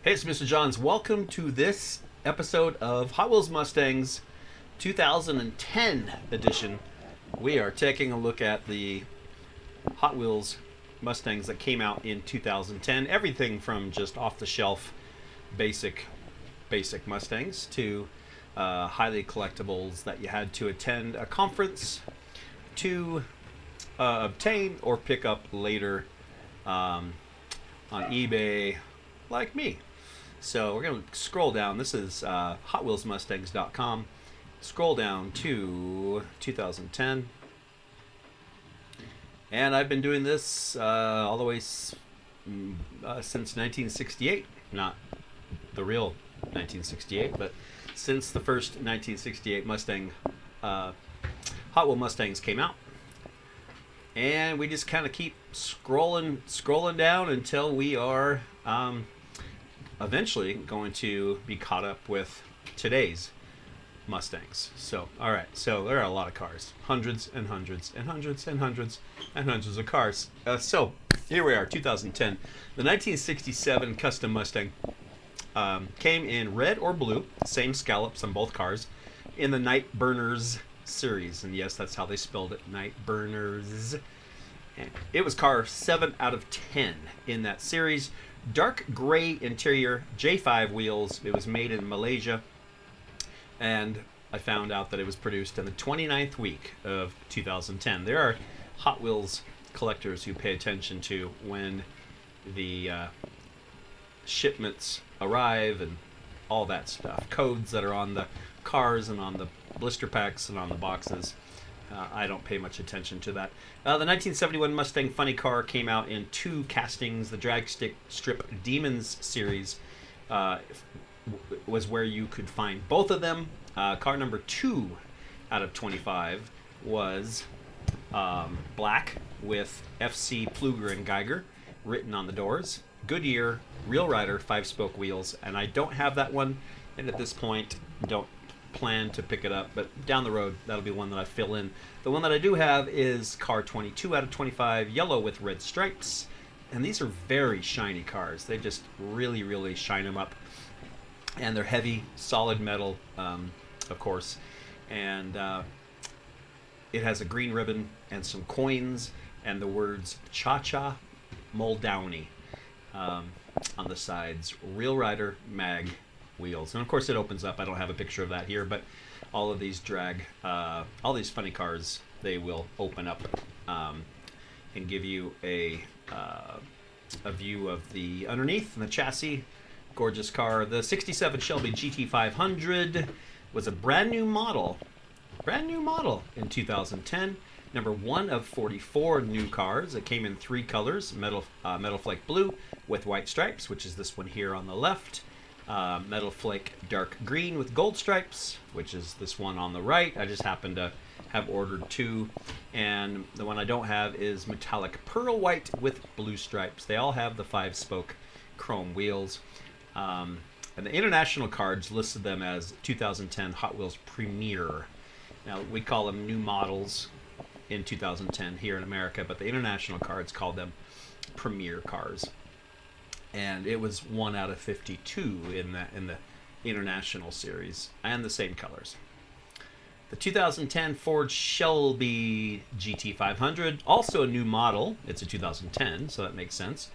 Hey, it's Mr. Johns. Welcome to this episode of Hot Wheels Mustangs 2010 edition. We are taking a look at the Hot Wheels Mustangs that came out in 2010. Everything from just off-the-shelf basic Mustangs to highly collectibles that you had to attend a conference to obtain or pick up later on eBay, like me. So we're going to scroll down. This is HotWheelsMustangs.com. Scroll down to 2010. And I've been doing this all the way since 1968. Not the real 1968, but since the first 1968 Mustang, Hot Wheel Mustangs came out. And we just kind of keep scrolling down until we are eventually going to be caught up with today's Mustangs. So, all right. So there are a lot of cars, hundreds and hundreds and hundreds and hundreds and hundreds of cars. So here we are, 2010. The 1967 Custom Mustang came in red or blue, same scallops on both cars, in the Night Burners series. And yes, that's how they spelled it, Night Burners. And it was car 7 out of 10 in that series. Dark gray interior, J5 wheels. It was made in Malaysia. And I found out that it was produced in the 29th week of 2010. There are Hot Wheels collectors who pay attention to when the shipments arrive and all that stuff. Codes that are on the cars and on the blister packs and on the boxes. I don't pay much attention to that. The 1971 Mustang Funny Car came out in 2 castings. The Drag Strip Demons series was where you could find both of them. Car number 2 out of 25 was black with FC Pfluger and Geiger written on the doors. Goodyear Real Rider 5-spoke wheels, and I don't have that one, and at this point don't plan to pick it up, but down the road that'll be one that I fill in. The one that I do have is car 22 out of 25, yellow with red stripes, and these are very shiny cars. They just really shine them up, and they're heavy, solid metal, of course, and it has a green ribbon and some coins and the words Cha-Cha Moldowney on the sides. Real Rider mag wheels, and of course it opens up. I don't have a picture of that here, but all of these all these funny cars, they will open up and give you a view of the underneath and the chassis. Gorgeous car. The 67 Shelby GT500 was a brand new model in 2010. Number 1 of 44 new cars. It came in 3 colors: metal flake blue with white stripes, which is this one here on the left. Metal flake dark green with gold stripes, which is this one on the right. I just happen to have ordered 2, and the one I don't have is metallic pearl white with blue stripes. They all have the 5-spoke chrome wheels, and the international cards listed them as 2010 Hot Wheels Premier. Now we call them new models in 2010 here in America, but the international cards called them Premier cars. And it was 1 out of 52 in the international series, and the same colors. The 2010 Ford Shelby GT500, also a new model. It's a 2010, so that makes sense.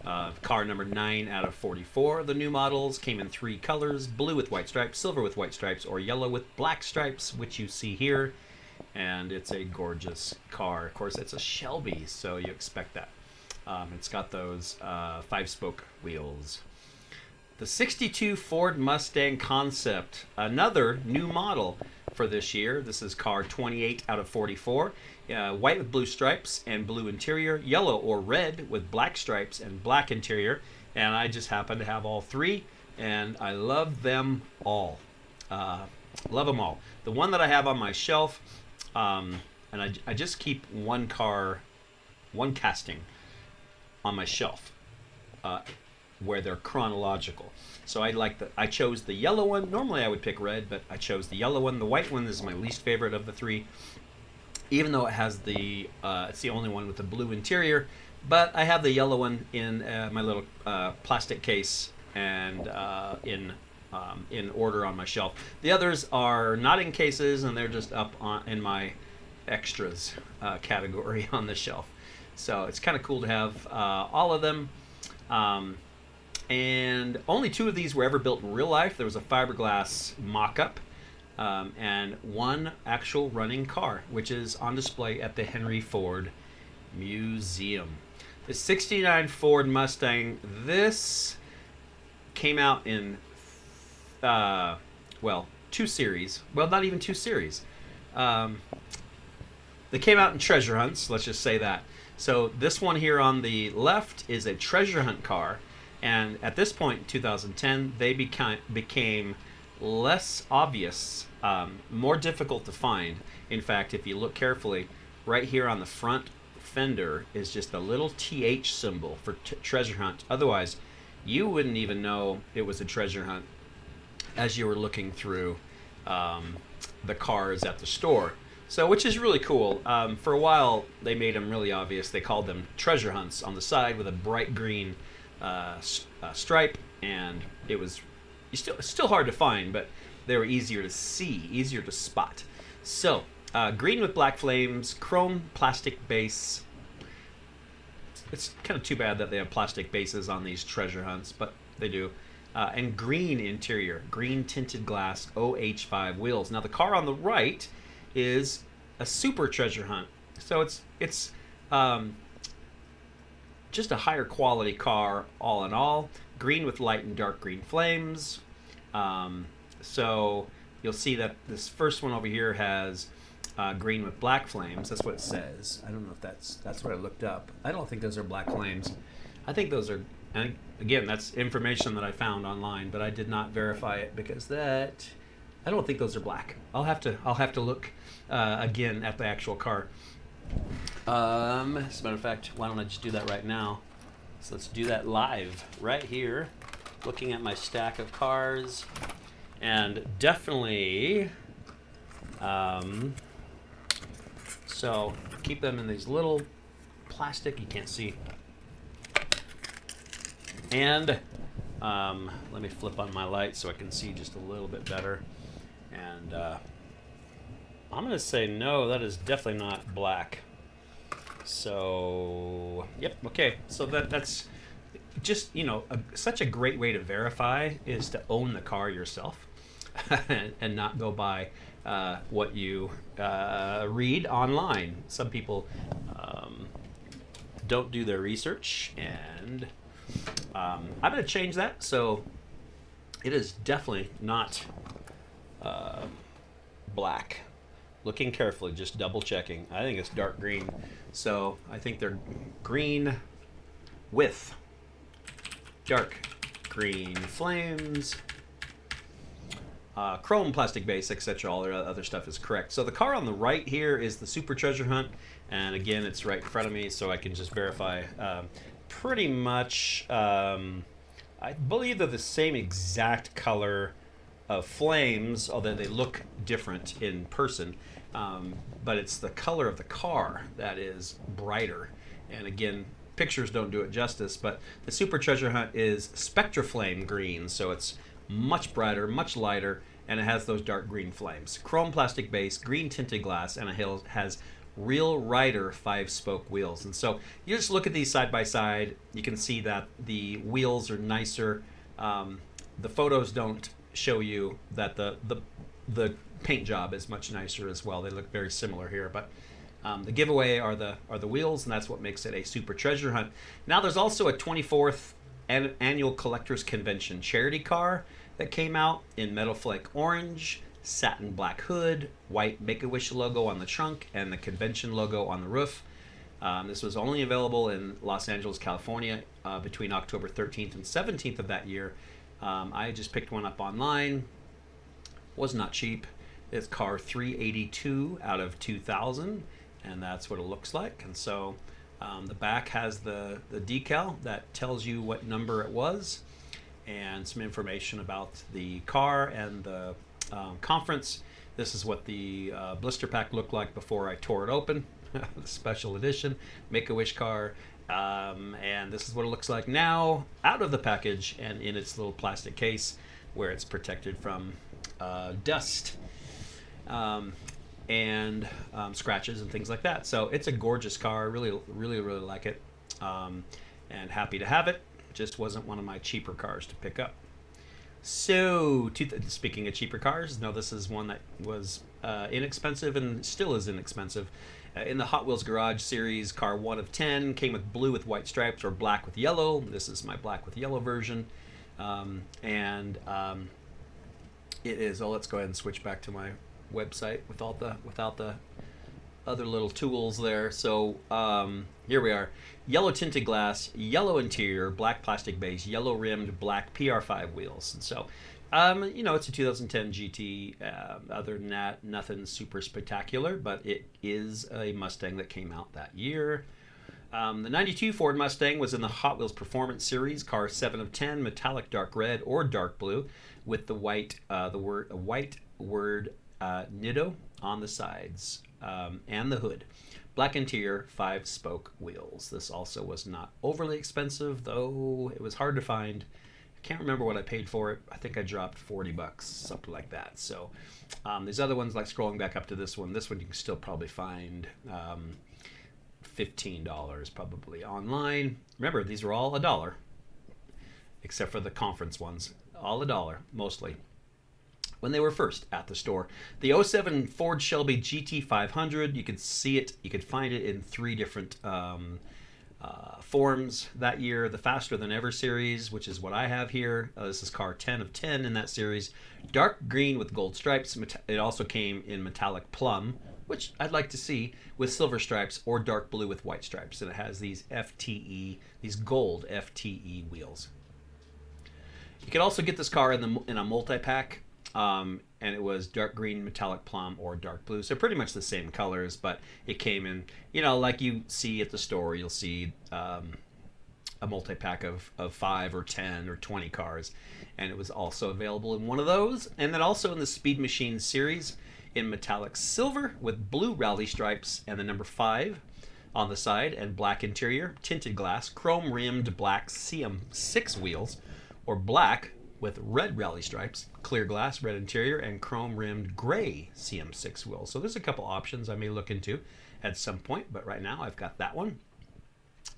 Car number 9 out of 44. The new models came in 3 colors: blue with white stripes, silver with white stripes, or yellow with black stripes, which you see here. And it's a gorgeous car. Of course, it's a Shelby, so you expect that. It's got those 5-spoke wheels. The 62 Ford Mustang Concept, another new model for this year. This is car 28 out of 44. White with blue stripes and blue interior, yellow or red with black stripes and black interior. And I just happen to have all 3, and I love them all. Love them all. The one that I have on my shelf, and I just keep one casting on my shelf where they're chronological. So I chose the yellow one. Normally I would pick red, but I chose the yellow one. The white one is my least favorite of the 3, even though it has it's the only one with the blue interior. But I have the yellow one in my little plastic case and in order on my shelf. The others are not in cases, and they're just up in my extras category on the shelf. So it's kind of cool to have all of them. And only 2 of these were ever built in real life. There was a fiberglass mock-up and one actual running car, which is on display at the Henry Ford Museum. The 69 Ford Mustang, this came out in, 2 series. Well, not even 2 series. They came out in treasure hunts, let's just say that. So this one here on the left is a treasure hunt car. And at this point, in 2010, they became less obvious, more difficult to find. In fact, if you look carefully, right here on the front fender is just a little TH symbol for treasure hunt. Otherwise, you wouldn't even know it was a treasure hunt as you were looking through the cars at the store. So, which is really cool. For a while, they made them really obvious. They called them treasure hunts on the side with a bright green stripe, and it was still hard to find, but they were easier to see, easier to spot. So, green with black flames, chrome plastic base. It's kind of too bad that they have plastic bases on these treasure hunts, but they do. And green interior, green tinted glass OH5 wheels. Now the car on the right is a super treasure hunt, so it's just a higher quality car all in all. Green with light and dark green flames. So you'll see that this first one over here has green with black flames. That's what it says. I don't know if that's what I looked up. I don't think those are black flames. I think those are, and again, that's information that I found online, but I did not verify it because I don't think those are black. I'll have to look again at the actual car. As a matter of fact, why don't I just do that right now? So let's do that live right here, looking at my stack of cars, and definitely, so keep them in these little plastic, you can't see, and let me flip on my light so I can see just a little bit better, and I'm going to say no, that is definitely not black. So, yep, okay. So that's just, such a great way to verify is to own the car yourself and not go by what you read online. Some people don't do their research, and I'm going to change that. So it is definitely not black. Looking carefully, just double checking. I think it's dark green. So I think they're green with dark green flames, chrome plastic base, etc. All their other stuff is correct. So the car on the right here is the Super Treasure Hunt. And again, it's right in front of me, so I can just verify pretty much. I believe they're the same exact color of flames, although they look different in person. But it's the color of the car that is brighter. And again, pictures don't do it justice, but the Super Treasure Hunt is Spectraflame green, so it's much brighter, much lighter, and it has those dark green flames. Chrome plastic base, green tinted glass, and it has Real Rider 5-spoke wheels. And so you just look at these side by side, you can see that the wheels are nicer. The photos don't show you that the paint job is much nicer as well. They look very similar here, but the giveaway are the wheels, and that's what makes it a Super Treasure Hunt. Now there's also a 24th annual Collectors Convention charity car that came out in metal flake orange, satin black hood, white Make-A-Wish logo on the trunk, and the convention logo on the roof. This was only available in Los Angeles, California between October 13th and 17th of that year. I just picked one up online. Was not cheap. It's car 382 out of 2000, and that's what it looks like. And so the back has the decal that tells you what number it was, and some information about the car and the conference. This is what the blister pack looked like before I tore it open. The special edition Make-A-Wish car, And this is what it looks like now out of the package and in its little plastic case where it's protected from dust um, and scratches and things like that. So it's a gorgeous car. Really, really, really like it. And happy to have it. Just wasn't one of my cheaper cars to pick up. So, speaking of cheaper cars, no, this is one that was inexpensive and still is inexpensive. In the Hot Wheels Garage series, car 1 of 10 came with blue with white stripes or black with yellow. This is my black with yellow version. And it is, oh, let's go ahead and switch back to my website without the other little tools there. So here we are. Yellow tinted glass, yellow interior, black plastic base, yellow rimmed, black PR5 wheels. And so, it's a 2010 GT. Other than that, nothing super spectacular, but it is a Mustang that came out that year. The 92 Ford Mustang was in the Hot Wheels Performance Series, car 7 of 10, metallic dark red or dark blue, with the white word Nido on the sides and the hood. Black interior, 5-spoke wheels. This also was not overly expensive, though it was hard to find. I can't remember what I paid for it. I think I dropped $40, something like that. So these other ones, like scrolling back up to this one you can still probably find $15 probably online. Remember, these were all $1, except for the conference ones. All $1, mostly, when they were first at the store. The 07 Ford Shelby GT500, you could see it, you could find it in 3 different forms that year. The Faster Than Ever series, which is what I have here. This is car 10 of 10 in that series. Dark green with gold stripes. It also came in metallic plum, which I'd like to see, with silver stripes, or dark blue with white stripes. And it has these these gold FTE wheels. You could also get this car in a multi-pack. And it was dark green, metallic plum, or dark blue. So pretty much the same colors, but it came in, like you see at the store, you'll see a multi-pack of 5 or 10 or 20 cars. And it was also available in one of those. And then also in the Speed Machine series in metallic silver with blue rally stripes and the number 5 on the side and black interior, tinted glass, chrome rimmed black CM6 wheels, or black with red rally stripes, clear glass, red interior, and chrome-rimmed gray CM6 wheels. So there's a couple options I may look into at some point, but right now I've got that one.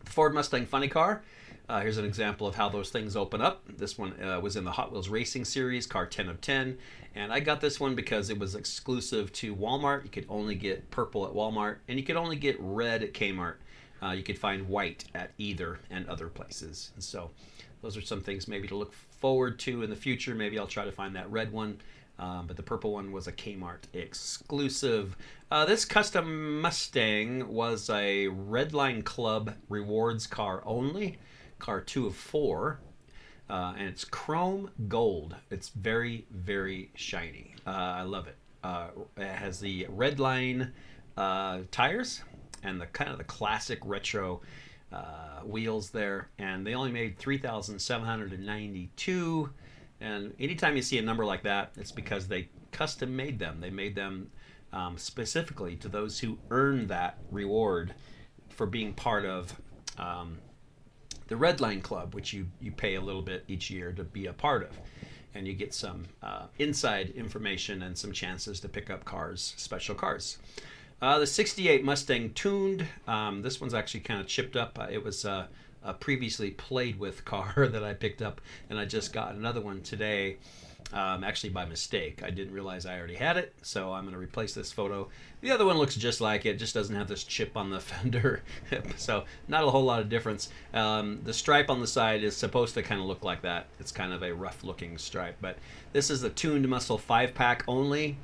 The Ford Mustang Funny Car. Here's an example of how those things open up. This one was in the Hot Wheels Racing Series, car 10 of 10. And I got this one because it was exclusive to Walmart. You could only get purple at Walmart, and you could only get red at Kmart. You could find white at either and other places. And so those are some things maybe to look forward to in the future. Maybe I'll try to find that red one. But the purple one was a Kmart exclusive. This custom Mustang was a Redline Club rewards car only. Car 2 of 4. And it's chrome gold. It's very, very shiny. I love it. It has the Redline tires and the kind of the classic retro wheels there, and they only made 3,792. And anytime you see a number like that, it's because they custom made them. They made them specifically to those who earned that reward for being part of the Redline Club, which you pay a little bit each year to be a part of, and you get some inside information and some chances to pick up cars, special cars. The 68 Mustang Tuned. This one's actually kind of chipped up. It was a previously played with car that I picked up, and I just got another one today, actually by mistake. I didn't realize I already had it, so I'm going to replace this photo. The other one looks just like it, just doesn't have this chip on the fender, so not a whole lot of difference. The stripe on the side is supposed to kind of look like that. It's kind of a rough-looking stripe, but this is the Tuned Muscle 5-pack only.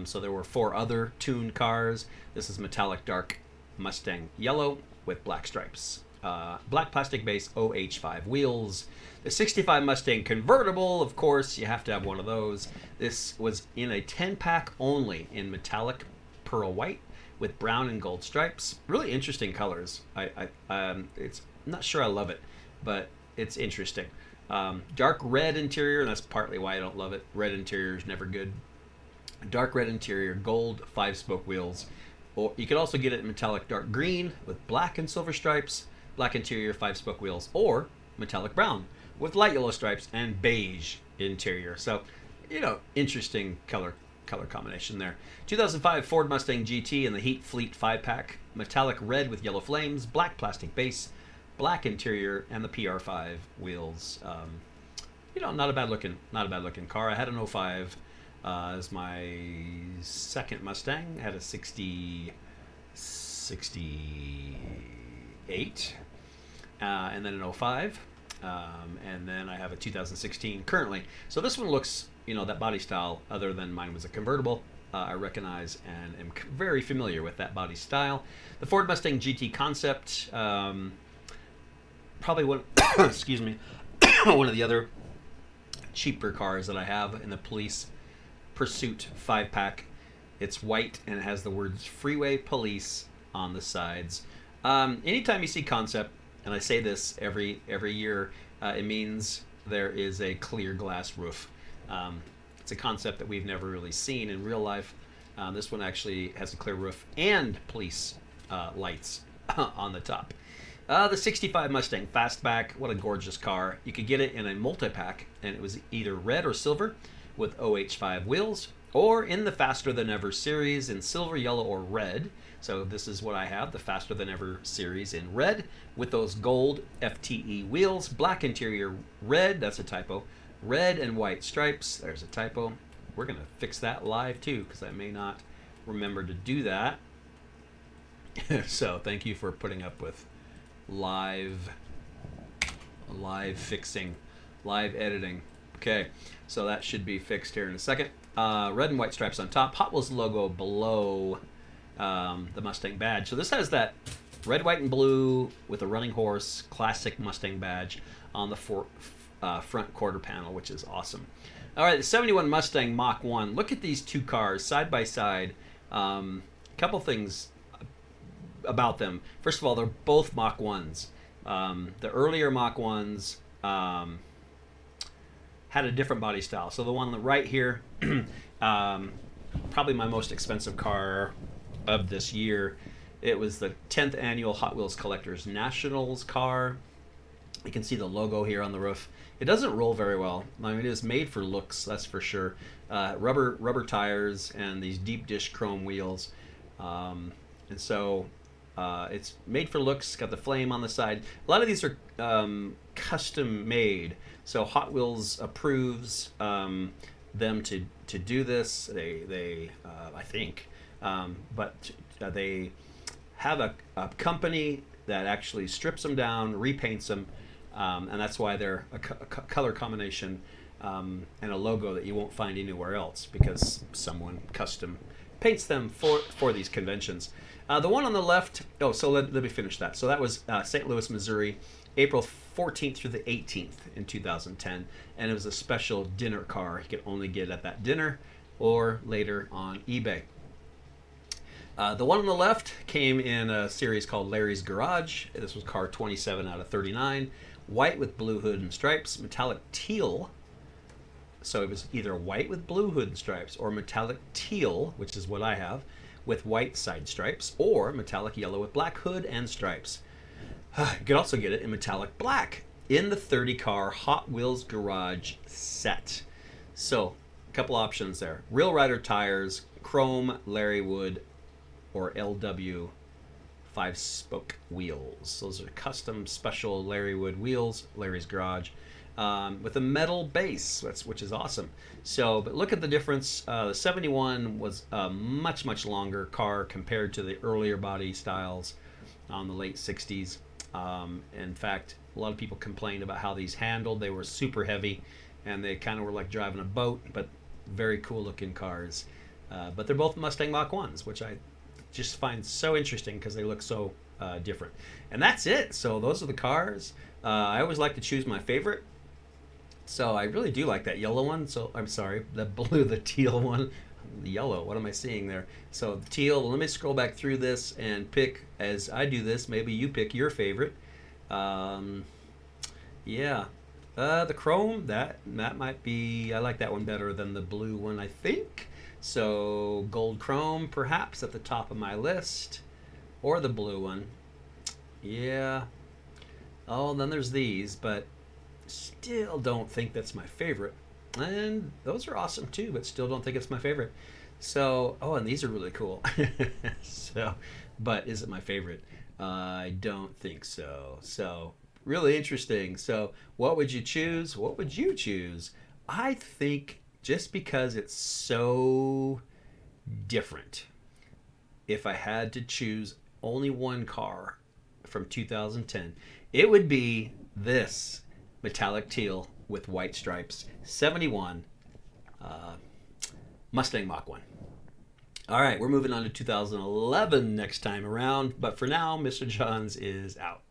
So there were 4 other tuned cars. This is metallic dark Mustang yellow with black stripes. Black plastic base OH5 wheels. The 65 Mustang convertible, of course, you have to have one of those. This was in a 10-pack only in metallic pearl white with brown and gold stripes. Really interesting colors. It's I'm not sure I love it, but it's interesting. Dark red interior, and that's partly why I don't love it. Red interior is never good. Dark red interior, gold 5-spoke wheels. Or you could also get it in metallic dark green with black and silver stripes, black interior, 5-spoke wheels, or metallic brown with light yellow stripes and beige interior. So, interesting color combination there. 2005 Ford Mustang GT in the Heat Fleet 5-pack, metallic red with yellow flames, black plastic base, black interior, and the PR5 wheels. Not a bad looking car. I had an 05 as my second Mustang. I had a 68, and then an 05, and then I have a 2016 currently. So this one looks, that body style, other than mine was a convertible, I recognize and am very familiar with that body style. The Ford Mustang GT concept, probably one, excuse me, one of the other cheaper cars that I have in the police pursuit 5-pack. It's white and it has the words freeway police on the sides. Anytime you see concept, and I say this every year, it means there is a clear glass roof. It's a concept that we've never really seen in real life. This one actually has a clear roof and police lights on the top. The 65 Mustang Fastback, what a gorgeous car. You could get it in a multi-pack, and it was either red or silver with OH5 wheels, or in the Faster Than Ever series in silver, yellow, or red. So this is what I have, the Faster Than Ever series in red with those gold FTE wheels, black interior, red, that's a typo, red and white stripes, there's a typo. We're going to fix that live too, because I may not remember to do that. So thank you for putting up with live fixing, live editing. Okay, so that should be fixed here in a second. Red and white stripes on top, Hot Wheels logo below the Mustang badge. So this has that red, white, and blue with a running horse classic Mustang badge on the front quarter panel, which is awesome. All right, the 71 Mustang Mach 1. Look at these two cars side by side. Couple things about them. First of all, they're both Mach 1s. The earlier Mach 1s had a different body style. So the one on the right here, probably my most expensive car of this year. It was the 10th annual Hot Wheels Collectors Nationals car. You can see the logo here on the roof. It doesn't roll very well. I mean, it is made for looks, that's for sure. Rubber tires and these deep dish chrome wheels. And so it's made for looks, got the flame on the side. A lot of these are custom made. So Hot Wheels approves them to do this. They I think, but they have a company that actually strips them down, repaints them, and that's why they're a color combination and a logo that you won't find anywhere else, because someone custom paints them for these conventions. The one on the left, so let me finish that. So that was St. Louis, Missouri, April 14th through the 18th in 2010, and it was a special dinner car. You could only get at that dinner or later on eBay. The one on the left came in a series called Larry's Garage. This was car 27 out of 39. White with blue hood and stripes, metallic teal. So it was either white with blue hood and stripes or metallic teal, which is what I have, with white side stripes, or metallic yellow with black hood and stripes. You could also get it in metallic black in the 30-car Hot Wheels Garage set. So a couple options there. Real Rider tires, chrome, Larry wood, or LW 5-spoke wheels. Those are custom special Larry Wood wheels, Larry's Garage, with a metal base, which is awesome. So, but look at the difference. The 71 was a much longer car compared to the earlier body styles on the late 60s. In fact, a lot of people complained about how these handled. They were super heavy, and they kind of were like driving a boat, but very cool looking cars. But they're both Mustang Mach 1s, which I just find so interesting because they look so different. And that's it. So those are the cars. I always like to choose my favorite. So I really do like that yellow one. So I'm sorry, the teal one. The yellow, what am I seeing there? So the teal, let me scroll back through this and pick, as I do this, maybe you pick your favorite. The chrome, that might be, I like that one better than the blue one, I think. So gold chrome perhaps at the top of my list, or the blue one. Yeah, Oh, and then there's these, but still don't think that's my favorite. And those are awesome too, but still don't think it's my favorite. So, oh, and these are really cool. So, but is it my favorite? I don't think so. So, really interesting. So, what would you choose? What would you choose? I think just because it's so different, if I had to choose only one car from 2010, it would be this metallic teal with white stripes 71 uh, Mustang Mach 1. All right, we're moving on to 2011 next time around, but for now, Mr. Johns is out.